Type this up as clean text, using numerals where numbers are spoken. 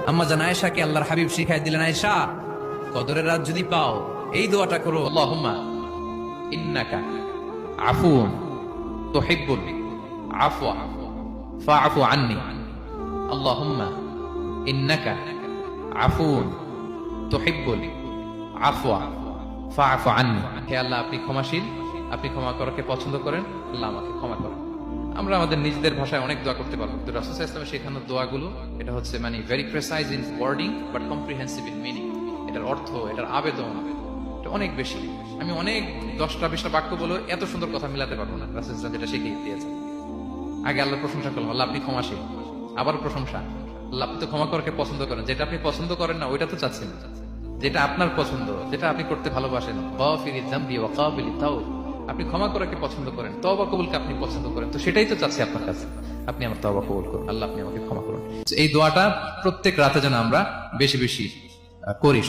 আম্মা জান আয়েশাকে আল্লাহর হাবিব শিখাই দিলেন, আয়েশা কদরের রাত যদি পাও এই দোয়াটা করো, আল্লাহুম্মা ইন্নাকা আফুউন তুহিব্বুল আফওয়া ফাআফু আন্নি। আল্লাহুম্মা ইন্নাকা আফুউন তুহিব্বুল আফওয়া ফাআফু আন্নি। হে আল্লাহ, আপনি ক্ষমাশীল, আপনি ক্ষমা করাকে পছন্দ করেন, আল্লাহ আমাকে ক্ষমা করুন। আমরা আমাদের নিজেদের ভাষায় অনেক দোয়া করতে পারবো, কিন্তু রাসূল সাল্লাল্লাহু আলাইহি ওয়াসাল্লামের শেখানো দোয়াগুলো এটা হচ্ছে মানে very precise in wording but comprehensive in meaning. এটার অর্থ, এটার আবেদন এটা অনেক বেশি। আমি অনেক 10টা-20টা বাক্য বলে এত সুন্দর কথা মিলাতে পারবো না। রাসূল সাল্লাল্লাহু আলাইহি ওয়াসাল্লাম যেটা শিখিয়ে দিয়েছেন, আগে আল্লাহর প্রশংসা করলাম, আল্লাহ আপনি ক্ষমাশীল, আবার প্রশংসা, আল্লাহ আপনি তো ক্ষমা করাকে পছন্দ করেন। যেটা আপনি পছন্দ করেন না ওইটা তো চাচ্ছেন, যেটা আপনার পছন্দ, যেটা আপনি করতে ভালোবাসেন, গাফিরিয যামবি ওয়া কাবিলিত তাওব, আপনি ক্ষমা করাকে পছন্দ করেন, তওবা কবুলকে আপনি পছন্দ করেন, তো সেটাই তো চাচ্ছি আপনার কাছে। আপনি আমার তওবা কবুল করুন, আল্লাহ আপনি আমাকে ক্ষমা করুন। এই দোয়াটা প্রত্যেক রাতে যেন আমরা বেশি বেশি করি।